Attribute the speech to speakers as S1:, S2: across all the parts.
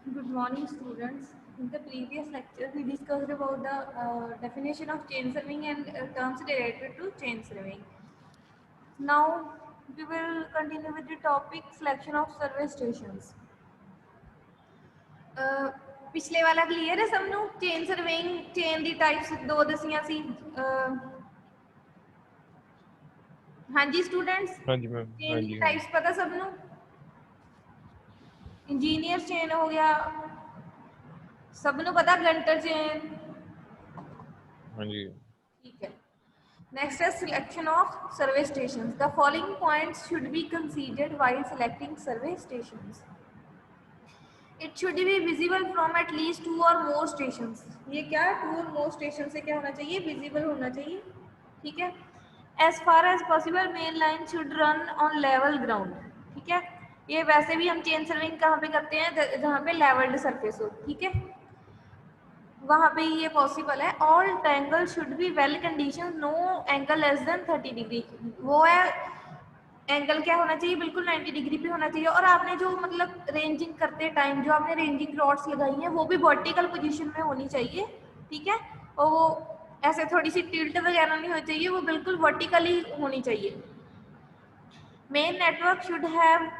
S1: Good morning, students. In the previous lecture, we discussed about the definition of chain serving and terms related to chain serving. Now, we will continue with the topic selection of service stations. पिछले वाला clear है सबनू chain surveying chain दी types दो दसियां सी हाँ जी students
S2: हाँ जी ma'am.
S1: Chain
S2: हाँ
S1: दी
S2: जी
S1: टाइप्स पता सबनू इंजीनियर चेन हो गया सबनू पता गंटर चेन
S2: हाँ जी
S1: ठीक है Next is selection of service stations. The following points should be considered while selecting service stations. It should be visible from at least 2 or more stations. ये क्या 2 or more stations से क्या होना चाहिए visible होना चाहिए ठीक है As far as possible main line should run on level ground. ठीक है ये वैसे भी हम चेन सर्विंग कहाँ पे करते हैं जहाँ पे लेवल्ड सरफेस हो ठीक है वहाँ पे ये पॉसिबल है all triangle should be well condition no angle less than 30 degree वो है एंगल क्या होना चाहिए बिल्कुल 90 डिग्री पे होना चाहिए और आपने जो मतलब रेंजिंग करते टाइम जो आपने रेंजिंग रॉड्स लगाई हैं वो भी वर्टिकल पोजीशन में होनी चाहिए ठीक है और वो ऐसे थोड़ी सी टिल्ट वगैरह नहीं होनी चाहिए वो बिल्कुल वर्टिकली होनी चाहिए main network should have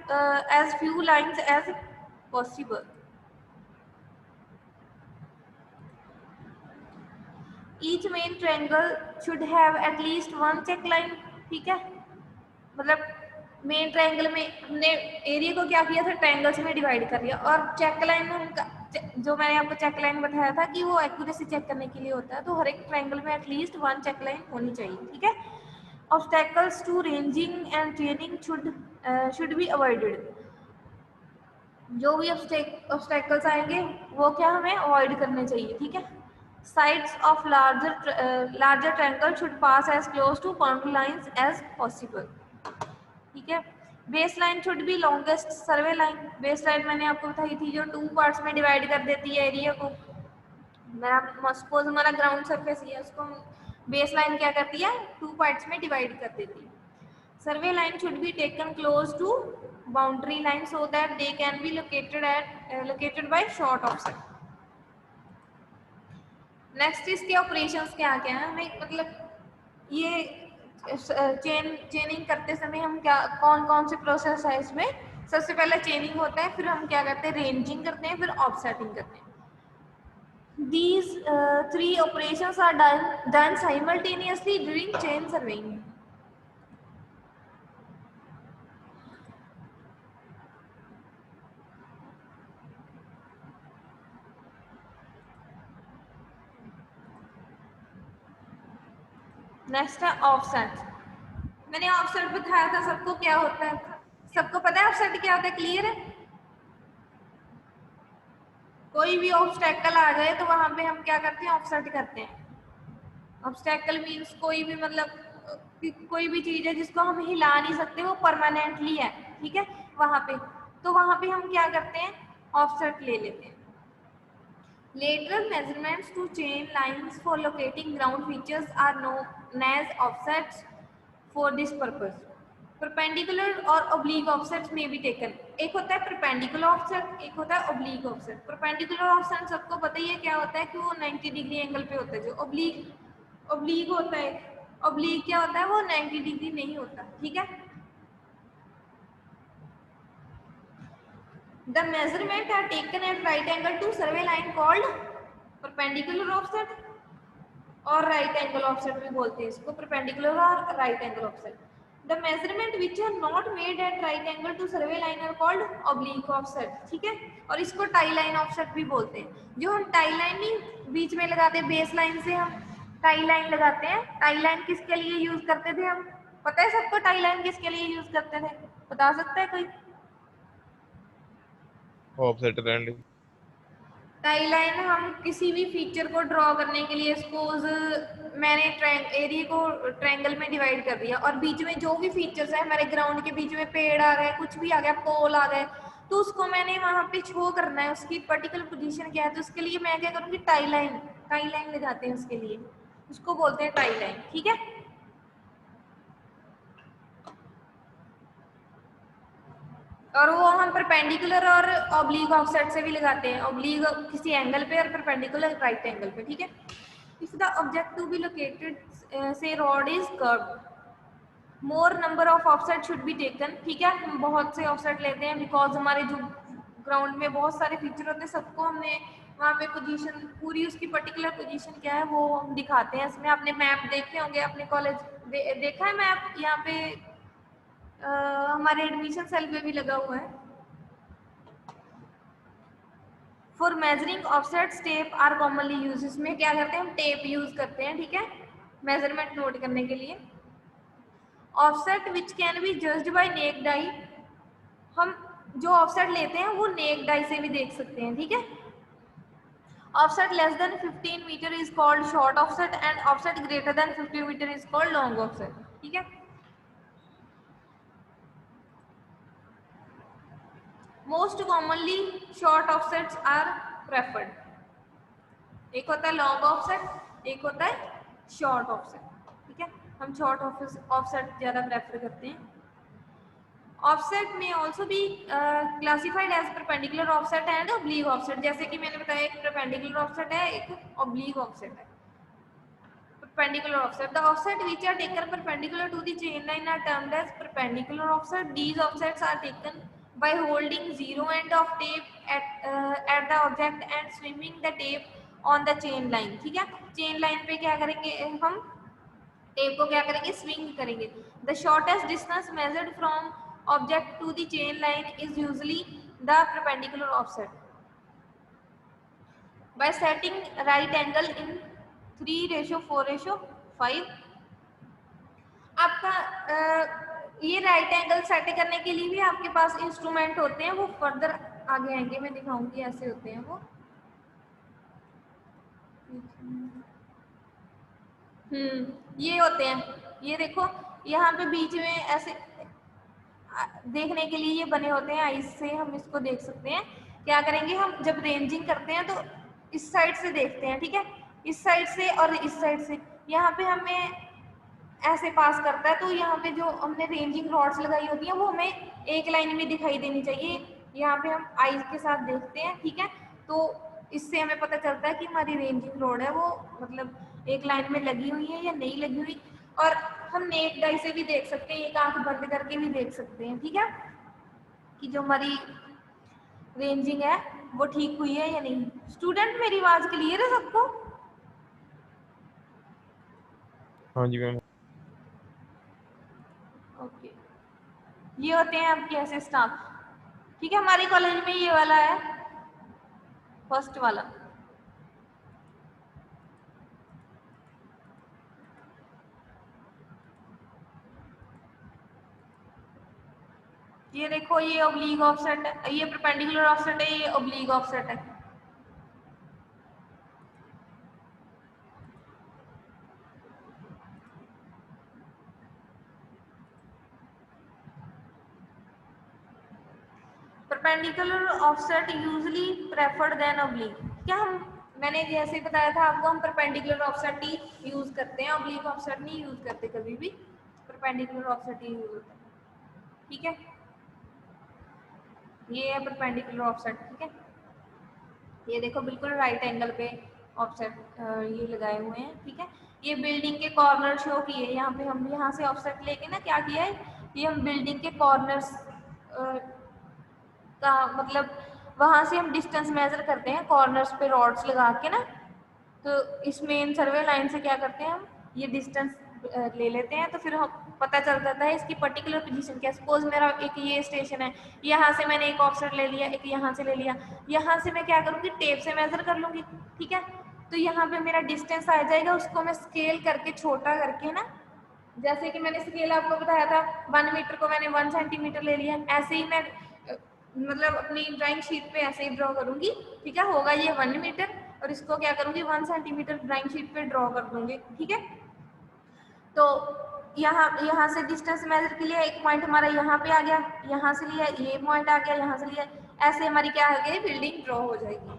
S1: as few lines as possible Each main triangle should have at least one check line ठीक है मतलब मेन ट्रायंगल में हमने एरिया को क्या किया था ट्रायंगल्स में डिवाइड कर दिया और चेक लाइन में हम जो मैंने आपको चेक लाइन बताया था कि वो एक्यूरेसी चेक करने के लिए होता है तो हर एक ट्रायंगल में एटलीस्ट वन चेक लाइन होनी चाहिए ठीक है obstacles to ranging and training should be avoided जो भी ऑब्स्टैकल्स आएंगे वो क्या हमें अवॉइड करने चाहिए ठीक है sides of larger triangle should pass as close to boundary lines as possible ठीक है base line should B longest survey line base line मैंने आपको बताई थी जो 2 पार्ट्स में डिवाइड कर देती है एरिया को मेरा सपोज हमारा ग्राउंड सरफेस है उसको बेस लाइन क्या करती है 2 पार्ट्स में डिवाइड कर देती है survey line should be taken close to boundary line so that they can be located by short offset next इसके ऑपरेशंस क्या क्या है हमें मतलब ये चेनिंग करते समय हम क्या कौन कौन से प्रोसेस है इसमें सबसे पहले चेनिंग होता है फिर हम क्या करते हैं रेंजिंग करते हैं फिर ऑफसेटिंग करते हैं these three operations are done simultaneously during chain surveying next है ऑफसेट मैंने ऑफसेट बताया था सबको क्या होता है सबको पता है ऑफसेट क्या होता है क्लियर है कोई भी ऑब्स्टैकल आ जाए तो वहां पे हम क्या करते हैं ऑफसेट करते हैं ऑब्स्टैकल मींस कोई भी मतलब कोई भी चीज है जिसको हम हिला नहीं सकते वो परमानेंटली है ठीक है वहां पे तो वहां पे हम क्या करते हैं ऑफसेट ले लेते हैं lateral measurements to chain lines for locating ground features are known as offsets for this purpose perpendicular और oblique offsets may be taken एक होता है perpendicular offset एक होता है oblique offset perpendicular offset सबको पता ही है क्या होता है कि वो 90 डिग्री एंगल पे होता है जो oblique होता है oblique क्या होता है वो 90 डिग्री नहीं होता ठीक है The measurement are taken at right angle to survey line called perpendicular offset और right angle offset भी बोलते हैं इसको perpendicular और right angle offset. The measurement which are not made at right angle to survey line are called oblique offset. ठीक है और इसको tie line offset भी बोलते हैं जो हम tie line नहीं बीच में लगाते हैं बेस लाइन से हम tie line लगाते हैं tie line किसके लिए यूज करते थे हम पता है सबको tie line किसके लिए यूज करते थे बता सकता है कोई
S2: ऑफसेट रहने
S1: टाई लाइन हम किसी भी फीचर को ड्रॉ करने के लिए सपोज मैंने एरिया को ट्रायंगल में डिवाइड कर दिया और बीच में जो भी फीचर्स है हमारे ग्राउंड के बीच में पेड़ आ गए कुछ भी आ गया पोल आ गए तो उसको मैंने वहां पे शो करना है उसकी पर्टिकुलर पोजीशन क्या है तो उसके लिए मैं क्या करूँगी टाई लाइन लगाते हैं उसके लिए उसको बोलते हैं टाई लाइन ठीक है और वो हम परपेंडिकुलर और ऑब्लिक ऑफसेट से भी लगाते हैं, ऑब्लिक किसी एंगल पे और परपेंडिकुलर राइट एंगल पे, ठीक है। If the object to be located से rod is curved, more number of offset should be taken, ठीक है। हम बहुत से ऑफसेट लेते हैं बिकॉज हमारे जो ग्राउंड में बहुत सारे फीचर होते हैं, सबको हमने वहाँ पे पोजीशन पूरी उसकी पर्टिकुलर पोजीशन क्या है वो हम दिखाते हैं। इसमें आपने मैप देखे होंगे अपने कॉलेज, देखा है मैप यहाँ पे हमारे एडमिशन सेल पे भी लगा हुआ है। For measuring offsets tape are commonly use, इसमें क्या करते हैं हम टेप यूज करते हैं, ठीक है, मेजरमेंट नोट करने के लिए। Offset which can be judged bye necked आई, हम जो ऑफसेट लेते हैं वो नेक्ड आई से भी देख सकते हैं, ठीक है। Offset less than 15 metre is called short offset and offset greater than 50 metre is called long offset, ठीक है। Most commonly short offsets are preferred, एक होता है लॉन्ग ऑफसेट, एक होता है शॉर्ट ऑफसेट, ठीक है। हम शॉर्ट ऑफसेट ज़्यादा प्रेफर करते हैं। ऑफसेट में ऑल्सो भी classified as perpendicular offset and oblique offset, जैसे कि मैंने बताया एक परपेंडिकुलर ऑफसेट है, एक ऑब्लिक ऑफसेट है। Perpendicular offset, the offset which are taken perpendicular to the chain line are termed as perpendicular offset. These offsets are taken by holding zero end of tape at the object and swimming the tape on the chain line, ठीक है। chain line पे क्या करेंगे हम tape को क्या करेंगे swing करेंगे। the shortest distance measured from object to the chain line is usually the perpendicular offset by setting right angle in 3:4:5। आपका ये राइट एंगल सेट करने के लिए भी आपके पास इंस्ट्रूमेंट होते हैं, वो फर्दर आगे आएंगे, मैं दिखाऊंगी, ऐसे होते हैं वो। ये होते हैं, ये देखो यहाँ पे बीच में ऐसे देखने के लिए ये बने होते हैं, आइस से हम इसको देख सकते हैं। क्या करेंगे हम जब रेंजिंग करते हैं तो इस साइड से देखते हैं, ठीक है, इस साइड से और इस साइड से। यहाँ पे हमें ऐसे पास करता है तो यहाँ पे जो हमने रेंजिंग रॉड्स लगाई होती हैं वो हमें एक लाइन में दिखाई देनी चाहिए। यहाँ पे हम आइज के साथ देखते हैं, ठीक है, तो इससे हमें पता चलता है कि हमारी रेंजिंग रॉड है वो मतलब एक लाइन में लगी हुई है या नहीं लगी हुई। और हम नेक डाई से भी देख सकते हैं, एक आंख बंद करके भी देख सकते हैं, ठीक है, कि जो हमारी रेंजिंग है वो ठीक हुई है या नहीं। स्टूडेंट मेरी आवाज क्लियर है सबको?
S2: हाँ जी मैम।
S1: ओके, ये होते हैं आपके ऐसे स्टाफ, ठीक है। हमारे कॉलेज में ये वाला है फर्स्ट वाला, ये देखो ये ऑब्लिक ऑफसेट है, ये परपेंडिकुलर ऑफसेट है, ये ऑब्लिक ऑफसेट है। Perpendicular offset usually preferred than oblique, क्या हम मैंने जैसे बताया था आपको, हम परपेंडिकुलर ऑफसेट ही यूज करते हैं, ऑब्लिक ऑफसेट नहीं यूज करते कभी भी, परपेंडिकुलर ऑफसेट ही यूज होता है, ठीक है। ये है परपेंडिकुलर ऑफसेट, ठीक है। ये देखो बिल्कुल राइट एंगल पे ऑफसेट ये लगाए हुए हैं, ठीक है। ये बिल्डिंग के कॉर्नर शो किए, यहाँ पे हम यहाँ से ऑफसेट लेके ना क्या किया है, ये हम बिल्डिंग के कॉर्नर्स का मतलब वहाँ से हम डिस्टेंस मेजर करते हैं कॉर्नर्स पे रॉड्स लगा के ना। तो इस मेन सर्वे लाइन से क्या करते हैं हम ये डिस्टेंस ले लेते हैं, तो फिर हम पता चल जाता है इसकी पर्टिकुलर पोजीशन क्या। सपोज मेरा एक ये स्टेशन है, यहाँ से मैंने एक ऑफसेट ले लिया, एक यहाँ से ले लिया, यहाँ से मैं क्या करूँगी टेप से मेजर कर लूँगी, ठीक है। तो यहाँ पे मेरा डिस्टेंस आ जाएगा, उसको मैं स्केल करके छोटा करके ना, जैसे कि मैंने स्केल आपको बताया था 1 मीटर को मैंने 1 सेंटीमीटर ले लिया, ऐसे ही मैं मतलब अपनी ड्राइंग शीट पे ऐसे ही ड्रॉ करूंगी, ठीक है। होगा ये 1 मीटर और इसको क्या करूंगी 1 सेंटीमीटर ड्राइंग शीट पे ड्रॉ कर दूंगी, ठीक है। तो यहाँ से डिस्टेंस मेजर के लिए एक पॉइंट हमारा यहाँ पे आ गया, यहाँ से लिया ये पॉइंट आ गया, यहाँ से लिया, ऐसे हमारी क्या हो गई बिल्डिंग ड्रॉ हो जाएगी।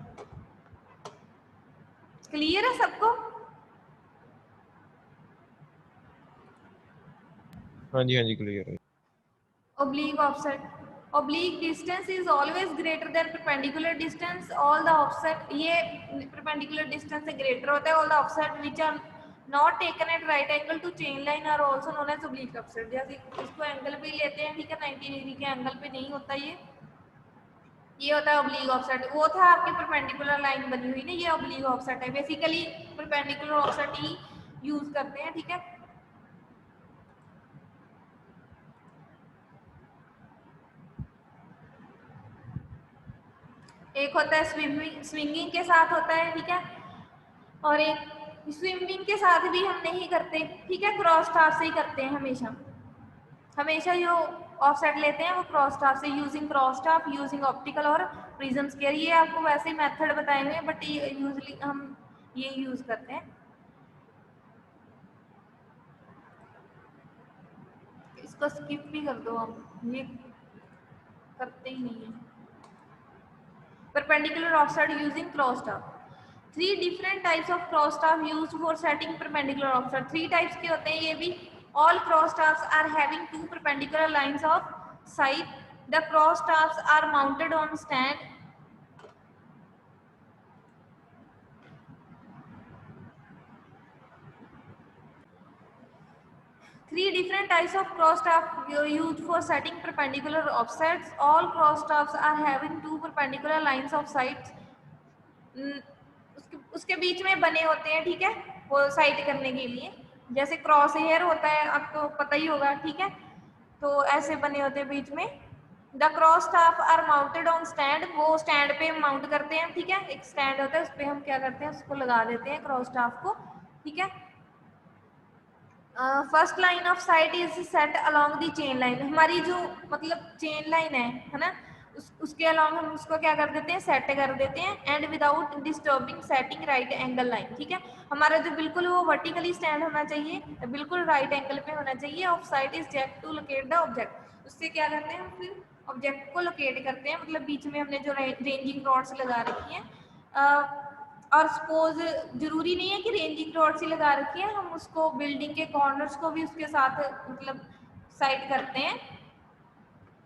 S1: क्लियर है सबको?
S2: हाँ जी क्लियर है।
S1: Oblique offset, oblique distance is always greater than perpendicular distance, all the offset, ये perpendicular distance से greater होता है, all the offset which are not taken at right angle to chain line are also known as oblique offset। जैसे इसको angle पे लेते हैं, ठीक है, 90 डिग्री के एंगल पे नहीं होता ये होता है oblique offset। वो था आपकी perpendicular लाइन बनी हुई ना, ये oblique offset है। बेसिकली perpendicular offset ही यूज करते हैं, ठीक है। एक होता है स्विंगिंग के साथ होता है, ठीक है, और एक स्विमिंग के साथ भी हम नहीं करते, ठीक है, क्रॉस टाफ से ही करते हैं हमेशा। हमेशा जो ऑफसेट लेते हैं वो क्रॉस टाफ से, using cross tough, using optical और प्रिज्म स्केयर। ये आपको वैसे ही मेथड बताएंगे, बट ये यूजली हम ये यूज करते हैं। इसको स्किप भी कर दो, हम ये करते ही नहीं है। Perpendicular offset using cross staff. 3 different types of cross staff used for setting perpendicular offset. 3 types के होते हैं ये भी। All cross staffs are having 2 perpendicular lines of sight. The cross staffs are mounted on stand. Three different types of cross staff used for setting perpendicular offsets. All cross staffs are having 2 perpendicular lines of sight. उसके बीच में बने होते हैं, ठीक है, वो site करने के लिए। जैसे क्रॉस हेयर होता है, आपको पता ही होगा, ठीक है, तो ऐसे बने होते हैं बीच में। The cross staff are mounted on stand, वो स्टैंड पे माउंट करते हैं, ठीक है, एक स्टैंड होता है, उस पर हम क्या करते हैं, उसको लगा देते हैं क्रॉस स्टाफ को, ठीक है। First line of sight is set along the chain line. हमारी जो मतलब चेन लाइन है ना, उसके अलोंग हम उसको क्या कर देते हैं, सेट कर देते हैं। And without disturbing setting right angle line, ठीक है। हमारा जो बिल्कुल वो वर्टिकली स्टैंड होना चाहिए, बिल्कुल राइट एंगल पे होना चाहिए। Of sight is take to locate the object. उससे क्या करते हैं हम, फिर ऑब्जेक्ट को लोकेट करते हैं, मतलब बीच में हमने जो रेंजिंग रॉड्स लगा रखी हैं। और सपोज जरूरी नहीं है कि रेंजिंग रॉड्स ही लगा रखी है, हम उसको बिल्डिंग के कॉर्नर्स को भी उसके साथ मतलब साइड करते हैं।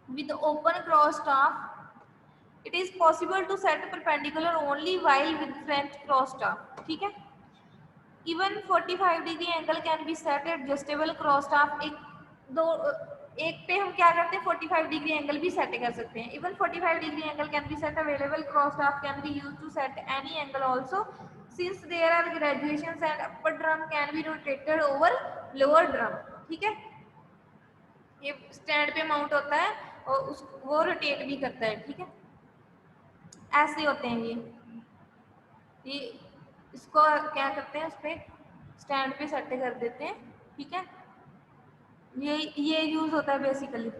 S1: With open cross staff it is possible to set perpendicular only while with French cross staff, ठीक है। Even 45 degree angle can be set adjustable cross staff. एक पे हम क्या करते हैं, 45 डिग्री एंगल भी सेट कर सकते हैं। Even 45 degree angle can be set available cross staff can be used to set any angle also since there are graduations and upper drum can be rotated over lower drum, ठीक है। ये stand पे mount होता है और वो rotate भी करता है, ठीक है। ऐसे होते हैं ये इसको क्या करते हैं, उस पर स्टैंड पे सेट कर देते हैं, ठीक है। ये यूज होता है बेसिकली।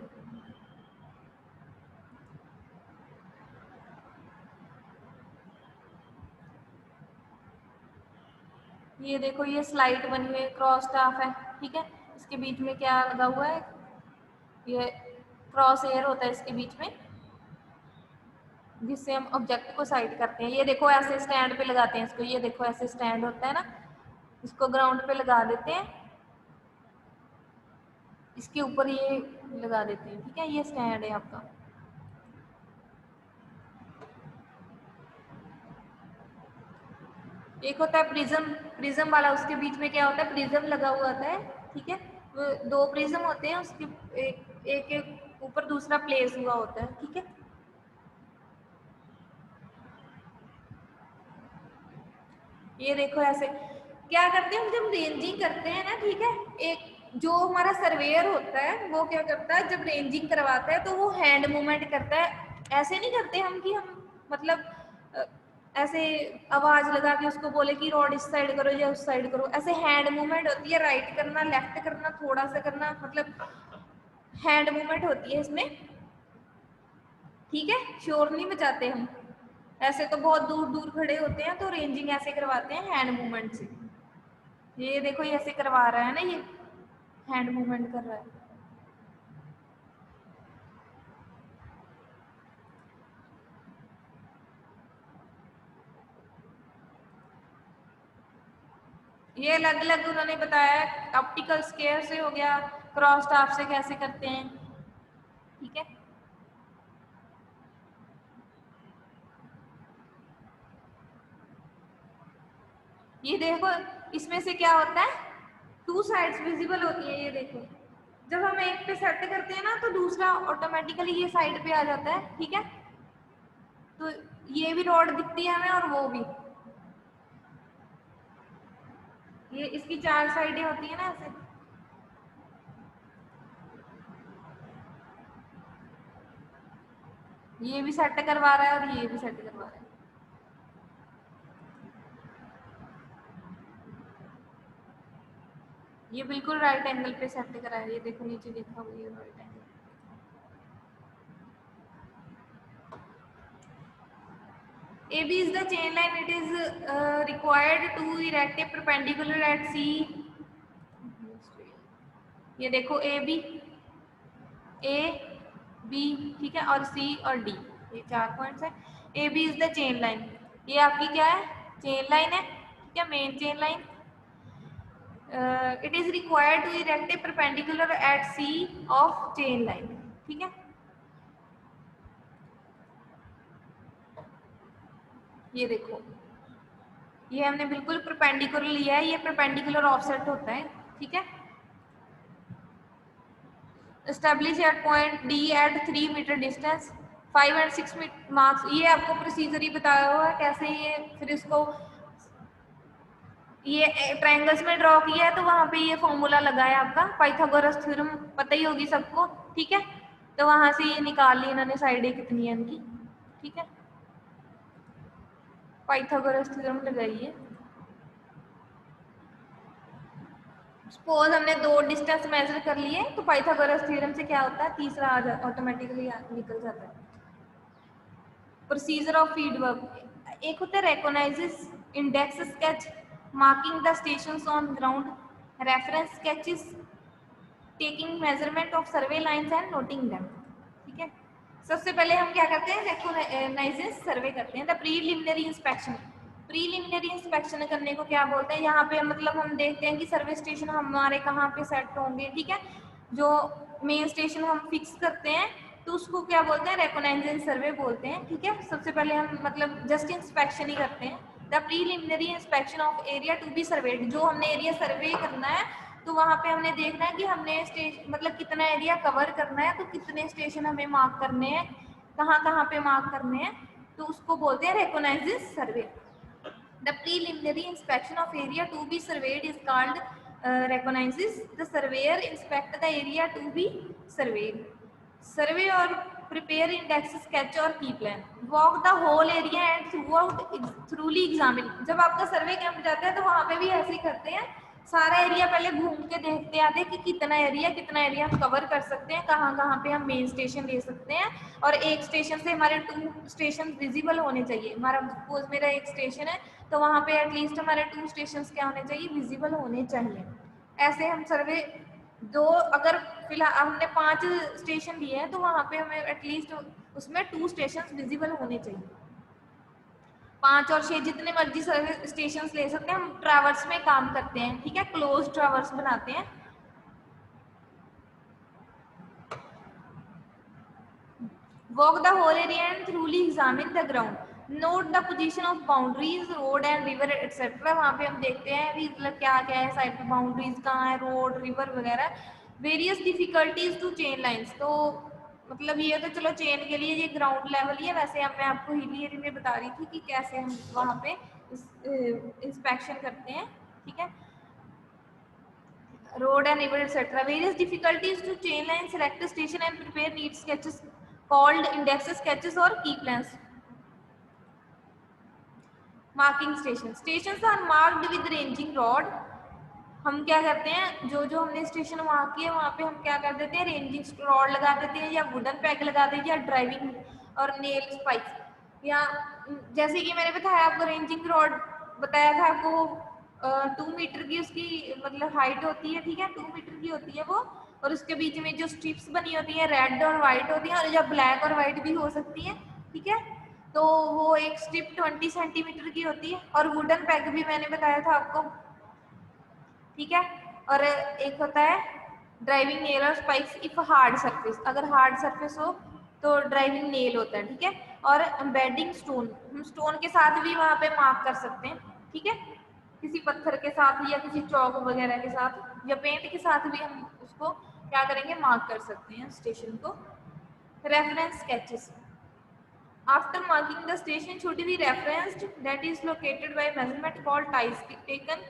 S1: ये देखो, ये स्लाइड बनी हुई क्रॉस स्टाफ है, ठीक है। इसके बीच में क्या लगा हुआ है, ये क्रॉस एयर होता है इसके बीच में, जिससे हम ऑब्जेक्ट को साइड करते हैं। ये देखो ऐसे स्टैंड पे लगाते हैं इसको, ये देखो ऐसे स्टैंड होता है ना, इसको ग्राउंड पे लगा देते हैं, इसके ऊपर ये लगा देते हैं, ठीक है। ये स्टैंड है आपका। एक होता है प्रिज्म वाला, उसके बीच में क्या होता है, प्रिज्म लगा हुआ होता है, ठीक है। वो 2 प्रिज्म होते हैं, उसके एक ऊपर दूसरा प्लेस हुआ होता है, ठीक है। ये देखो ऐसे क्या करते हैं हम, जब रेंजिंग करते हैं ना, ठीक है, एक जो हमारा सर्वेयर होता है वो क्या करता है, जब रेंजिंग करवाता है तो वो हैंड मूवमेंट करता है। ऐसे नहीं करते हम कि हम मतलब ऐसे आवाज लगा के उसको बोले कि रॉड इस साइड करो या उस साइड करो। ऐसे हैंड मूवमेंट होती है, राइट करना, लेफ्ट करना, थोड़ा सा करना, मतलब हैंड मूवमेंट होती है इसमें, ठीक है। शोर नहीं बचाते हम, ऐसे तो बहुत दूर दूर खड़े होते हैं तो रेंजिंग ऐसे करवाते हैं हैंड मूवमेंट से। ये देखो ये ऐसे करवा रहा है ना, ये हैंड मूवमेंट कर रहा है। ये अलग अलग उन्होंने बताया, ऑप्टिकल स्केयर से हो गया, क्रॉस टाफ से कैसे करते हैं, ठीक है। ये देखो इसमें से क्या होता है, 2 साइड्स विजिबल होती है। ये देखो जब हम एक पे सेट करते हैं ना तो दूसरा ऑटोमेटिकली ये साइड पे आ जाता है, ठीक है। तो ये भी रॉड दिखती है हमें और वो भी, ये इसकी 4 साइडें होती है ना ऐसे। ये भी सेट करवा रहा है और ये भी सेट करवा रहा है। ये बिल्कुल राइट एंगल पे सेट करा है, ये देखो नीचे लिखा हुआ है right angle. AB is the chain line. It is required to erect a perpendicular at C. ये देखो A B ठीक है, और C और D, ये 4 पॉइंट्स है। AB is the chain line, ये आपकी क्या है, चेन लाइन है, ठीक है, main chain line. It is required to erect a perpendicular at C of chain line, ठीक है। ये देखो ये हमने बिल्कुल परपेंडिकुलर लिया है, ये परपेंडिकुलर ऑफसेट होता है, ठीक है। Establish at point D at 3 metre distance, 5 and 6 marks. ये आपको प्रोसीजर ही बताया हुआ है कैसे ये फिर इसको ये ट्रायंगल्स में ड्रॉ किया है, तो वहां पे ये फॉर्मूला लगा है आपका पाइथागोरस थ्योरम, पता ही होगी सबको, ठीक है। तो वहां से ये निकाल ली इन्होंने साइडें कितनी है इनकी, ठीक है, पाइथागोरस थ्योरम लगाइए। सपोज हमने 2 डिस्टेंस मेजर कर लिए तो पाइथागोरस थ्योरम से क्या होता है, तीसरा ऑटोमेटिकली निकल जाता है। प्रोसीजर ऑफ फील्ड वर्क, एक होता है reconnaissance index sketch, marking the stations on ground, reference sketches, taking measurement of survey lines and noting them, ठीक है। सबसे पहले हम क्या करते हैं, रेकॉग्नाइजेस सर्वे करते हैं। The preliminary inspection, preliminary inspection करने को क्या बोलते हैं, यहाँ पे मतलब हम देखते हैं कि सर्वे स्टेशन हमारे कहाँ पे सेट होंगे, ठीक है। जो मेन स्टेशन हम फिक्स करते हैं तो उसको क्या बोलते हैं, रेकॉग्नाइजेशन सर्वे बोलते हैं, ठीक है। सबसे पहले हम मतलब जस्ट इंस्पेक्शन ही करते हैं। The preliminary inspection of area to be surveyed, जो हमने एरिया सर्वे करना है तो वहाँ पे हमने देखना है कि हमने स्टेशन मतलब कितना एरिया कवर करना है, तो कितने स्टेशन हमें मार्क करने हैं, कहाँ कहाँ पे मार्क करने हैं, तो उसको बोलते हैं रेकॉग्नाइजेशन सर्वे। The preliminary inspection of area to be surveyed is called recognizes. The surveyor inspect the area to be surveyed. Survey or prepare index sketch or key plan. Walk the whole area and throughout thoroughly examine. जब आपका सर्वे camp जाता है तो वहाँ पे भी ऐसे ही करते हैं, सारा एरिया पहले घूम के देखते आते कि कितना एरिया हम कवर कर सकते हैं, कहाँ कहाँ पे हम मेन स्टेशन ले सकते हैं, और एक स्टेशन से हमारे 2 स्टेशन विजिबल होने चाहिए। हमारा सपोज मेरा एक स्टेशन है तो वहाँ पे एटलीस्ट हमारे 2 स्टेशन क्या होने चाहिए, विजिबल होने चाहिए। ऐसे हम सर्वे अगर फिलहाल हमने 5 स्टेशन लिए हैं तो वहाँ पे हमें एटलीस्ट उसमें 2 स्टेशन विजिबल होने चाहिए। 5 और 6 जितने मर्जी सर्वे स्टेशन ले सकते हैं, हम ट्रैवर्स में काम करते हैं, ठीक है, क्लोज ट्रैवर्स बनाते हैं। Walk the whole area and thoroughly examine the ground. Note the position of boundaries, road and river etc. वहाँ पे हम देखते हैं भी मतलब क्या क्या है साइड पे, बाउंड्रीज कहाँ है, रोड रिवर वगैरह। Various difficulties to chain lines, तो मतलब ये तो चलो चेन के लिए ये ग्राउंड लेवल ही है, वैसे अब मैं आपको हिली एरिया में बता रही थी कि कैसे हम वहाँ पे इंस्पेक्शन करते हैं, ठीक है। Road and river etc. Various difficulties to chain line, select station and prepare neat sketches called index sketches or key plans. Marking station. Stations are marked with ranging rod. हम क्या करते हैं, जो जो हमने स्टेशन वहाँ की है वहाँ पे हम क्या कर देते हैं, रेंजिंग रॉड लगा देते हैं या वुडन पैक लगा देते हैं या ड्राइविंग और नेल स्पाइक्स, या जैसे कि मैंने बताया आपको रेंजिंग रॉड बताया था आपको 2 मीटर की उसकी मतलब हाइट होती है, ठीक है, 2 मीटर की होती है वो, और उसके बीच में जो स्ट्रिप्स बनी होती है रेड और वाइट होती है, और या ब्लैक और वाइट भी हो सकती है, ठीक है। तो वो एक स्ट्रिप 20 सेंटीमीटर की होती है, और वुडन पैक भी मैंने बताया था आपको, ठीक है। और एक होता है ड्राइविंग नेल और स्पाइक्स इफ हार्ड सरफेस, अगर हार्ड सरफेस हो तो ड्राइविंग नेल होता है, ठीक है। और एम्बेडिंग स्टोन, हम स्टोन के साथ भी वहाँ पे मार्क कर सकते हैं, ठीक है। किसी पत्थर के साथ या किसी चौक वगैरह के साथ या पेंट के साथ भी हम उसको क्या करेंगे, मार्क कर सकते हैं स्टेशन को। Reference sketches, after marking the station should be referenced, that is located by measurement called ties taken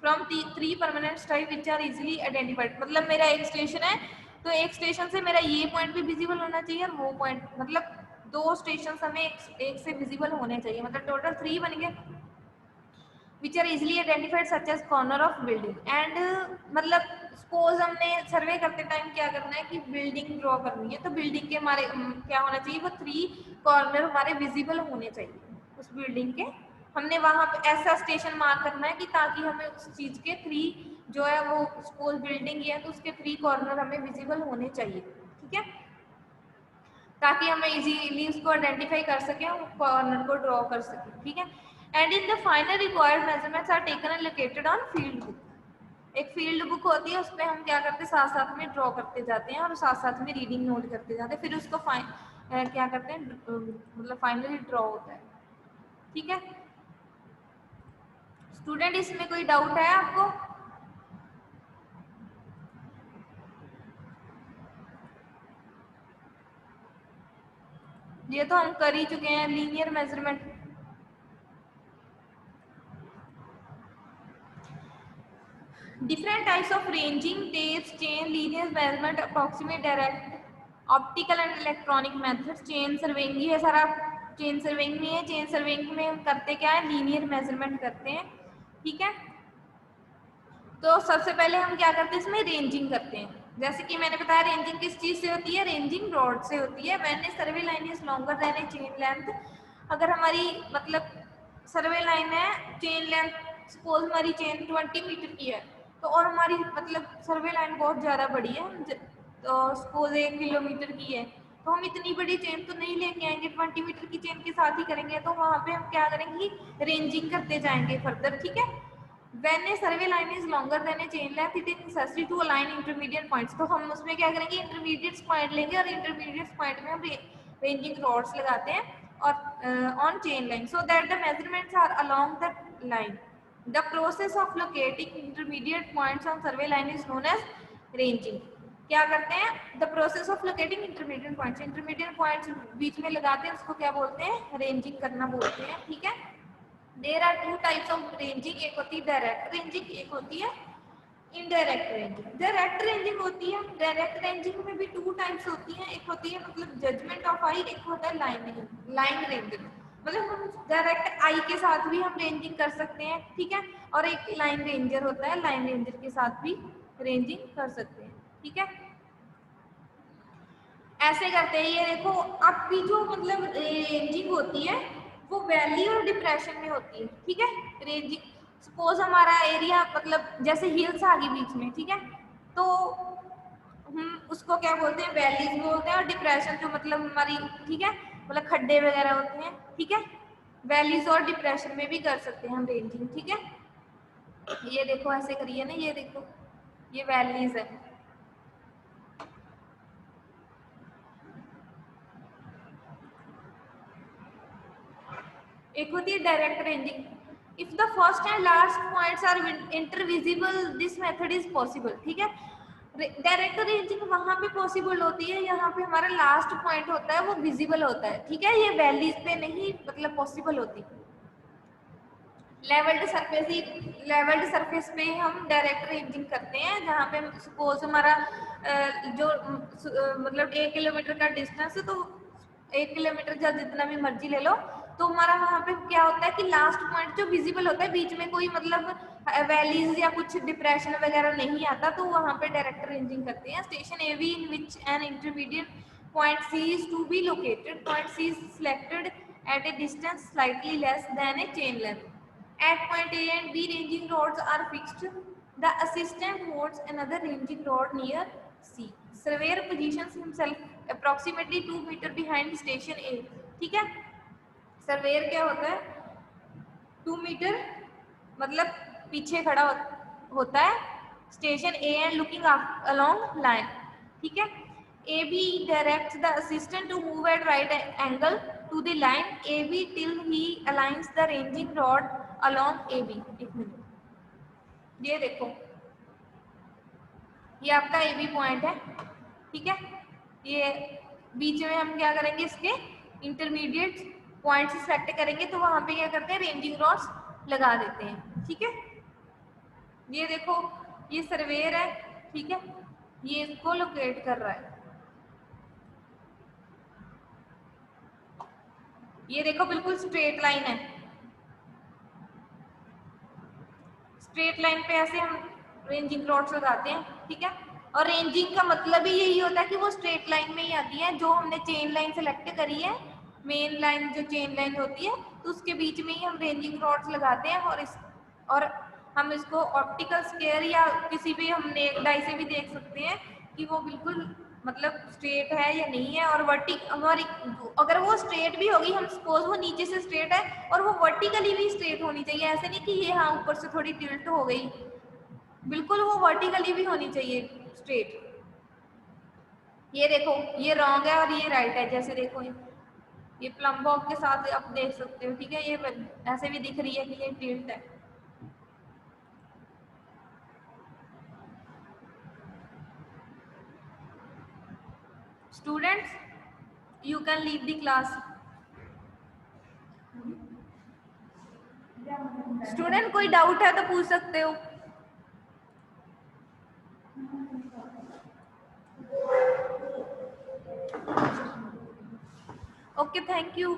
S1: from the three permanent type which are easily identified। मतलब मेरा एक स्टेशन है तो एक स्टेशन से मेरा ये पॉइंट भी विजिबल होना चाहिए और वो पॉइंट, मतलब दो स्टेशन हमें एक से विजिबल होने चाहिए, मतलब टोटल 3 बन गए which are easily identified such as corner of building and मतलब सपोज हमने सर्वे करते टाइम क्या करना है कि बिल्डिंग ड्रॉ करनी है, तो बिल्डिंग के हमारे क्या होना चाहिए, वो 3 कॉर्नर हमारे विजिबल होने चाहिए उस बिल्डिंग के। हमने वहां पे ऐसा स्टेशन मार्क करना है कि ताकि हमें उस चीज के 3 जो है वो सपोज बिल्डिंग है तो उसके 3 कॉर्नर हमें विजिबल होने चाहिए, ठीक है, ताकि हमें इजीली उसको आइडेंटिफाई कर सकें, कॉर्नर को ड्रॉ कर सकें, ठीक है। And in the final required measurements are taken and located on field book. एक फील्ड बुक होती है, उसमें हम क्या करते हैं, साथ साथ में ड्रॉ करते जाते हैं और साथ साथ में रीडिंग नोट करते जाते हैं, फिर उसको क्या करते हैं, मतलब फाइनली ड्रॉ होता है, ठीक है। स्टूडेंट इसमें कोई डाउट है आपको? ये तो हम कर ही चुके हैं, linear measurement. Different types of ranging, tapes, chain, linear measurement, approximate, direct, optical and electronic methods। Chain surveying है सारा, चेन सर्वेइंग में है, चेन सर्वेइंग में हम करते क्या है, लीनियर मेजरमेंट करते हैं, ठीक है। तो सबसे पहले हम क्या करते हैं, इसमें रेंजिंग करते हैं। जैसे कि मैंने बताया रेंजिंग किस चीज से होती है, रेंजिंग रॉड से होती है। When A survey line is longer than A chain length, अगर हमारी मतलब सर्वे लाइन है, चेन लेंथ सपोज हमारी चेन 20 मीटर की है, तो और हमारी मतलब सर्वे लाइन बहुत ज़्यादा बड़ी है, तो सपोज 1 किलोमीटर की है, तो हम इतनी बड़ी चेन तो नहीं लेके आएंगे, 20 मीटर की चेन के साथ ही करेंगे, तो वहाँ पे हम क्या करेंगे, रेंजिंग करते जाएंगे फर्दर, ठीक है। When a survey line is longer than a chain length, it is necessary to align intermediate points। तो हम उसमें क्या करेंगे, intermediate point लेंगे और intermediate point में हम ranging rods लगाते हैं और on chain line so that the measurements are along the line। The process of locating intermediate points on survey line is known as ranging। क्या करते हैं, the process of locating intermediate points, intermediate points बीच में लगाते हैं, उसको क्या बोलते हैं, ranging करना बोलते हैं, ठीक है। There are 2 types of ranging, एक होती है डायरेक्ट रेंजिंग, एक होती है इनडायरेक्ट रेंजिंग। डायरेक्ट रेंजिंग होती है, डायरेक्ट रेंजिंग में भी 2 टाइप्स होती है, एक होती है मतलब जजमेंट ऑफ आई, एक होता है लाइन रेंजिंग। मतलब हम डायरेक्ट आई के साथ भी हम रेंजिंग कर सकते हैं, ठीक है, और एक लाइन रेंजर होता है, लाइन रेंजर के साथ भी रेंजिंग कर सकते हैं, ठीक है। ऐसे करते हैं, ये देखो आपकी जो मतलब रेंजिंग होती है वो वैली और डिप्रेशन में होती है, ठीक है। रेंजिंग सपोज हमारा एरिया मतलब जैसे हिल्स आ गई बीच में, ठीक है, तो हम उसको क्या बोलते हैं, वैलीज बोलते हैं, और डिप्रेशन जो मतलब हमारी, ठीक है, मतलब खड्डे वगैरह होते हैं, ठीक है। वैलीज और डिप्रेशन में भी कर सकते हैं हम रेंजिंग, ठीक है। ये देखो ऐसे करिए ना, ये देखो ये वैलीज है, एक होती है direct ranging. If the first and last points are intervisible this method is possible, ठीक है। डायरेक्ट रेंजिंग वहां पे पॉसिबल होती है, यहाँ पे हमारा लास्ट पॉइंट होता है वो विजिबल होता है, ठीक है, ये वैलीज पे नहीं मतलब पॉसिबल होती। लेवल्ड सरफेस पे हम डायरेक्ट रेंजिंग करते हैं, जहाँ पे सपोज हमारा जो मतलब 1 किलोमीटर का डिस्टेंस है, तो 1 किलोमीटर या जितना भी मर्जी ले लो, तो हमारा वहाँ पे क्या होता है कि लास्ट पॉइंट जो विजिबल होता है, बीच में कोई मतलब वैलीज या कुछ डिप्रेशन वगैरह नहीं आता, तो वहाँ पे डायरेक्ट रेंजिंग करते हैं। Station A B in which an intermediate point C is to be located, point C is selected at a distance slightly less than a chain length। At point A and B, ranging rods are fixed. The assistant holds another ranging rod near C। Surveyor positions himself approximately 2 meter behind station A, ठीक है। Surveyor क्या होता है, 2 metre मतलब पीछे खड़ा होता है station A and looking along line, ठीक है। A B directs the assistant to move at right angle to the line AB till he aligns the ranging rod along AB। एक मिनट, ये देखो ये आपका AB पॉइंट है, ठीक है। ये बीच में हम क्या करेंगे, इसके इंटरमीडिएट पॉइंट सेलेक्ट करेंगे, तो वहां पे क्या करते हैं, रेंजिंग रॉड्स लगा देते हैं, ठीक है। ये देखो ये सर्वेयर है, ठीक है, ये इसको लोकेट कर रहा है। ये देखो बिल्कुल स्ट्रेट लाइन है, स्ट्रेट लाइन पे ऐसे हम रेंजिंग रॉड्स लगाते हैं, ठीक है। और रेंजिंग का मतलब ही यही होता है कि वो स्ट्रेट लाइन में ही आती है। जो हमने चेन लाइन सेलेक्ट करी है, मेन लाइन जो चेन लाइन होती है, तो उसके बीच में ही हम रेंजिंग रॉड्स लगाते हैं। और हम इसको ऑप्टिकल स्केयर या किसी भी हम नेक डाई से भी देख सकते हैं कि वो बिल्कुल मतलब स्ट्रेट है या नहीं है। और अगर वो स्ट्रेट भी होगी, हम सपोज वो नीचे से स्ट्रेट है और वो वर्टिकली भी स्ट्रेट होनी चाहिए, ऐसे नहीं कि ये हाँ ऊपर से थोड़ी टिल्ट हो गई, बिल्कुल वो वर्टिकली भी होनी चाहिए स्ट्रेट। ये देखो ये रॉन्ग है और ये राइट है, जैसे देखो ये प्लम बॉब के साथ आप देख सकते हो, ठीक है। ये ऐसे भी दिख रही है कि ये टिल्ट है। Students you can leave the class. Student कोई डाउट है तो पूछ सकते हो। Okay, thank you.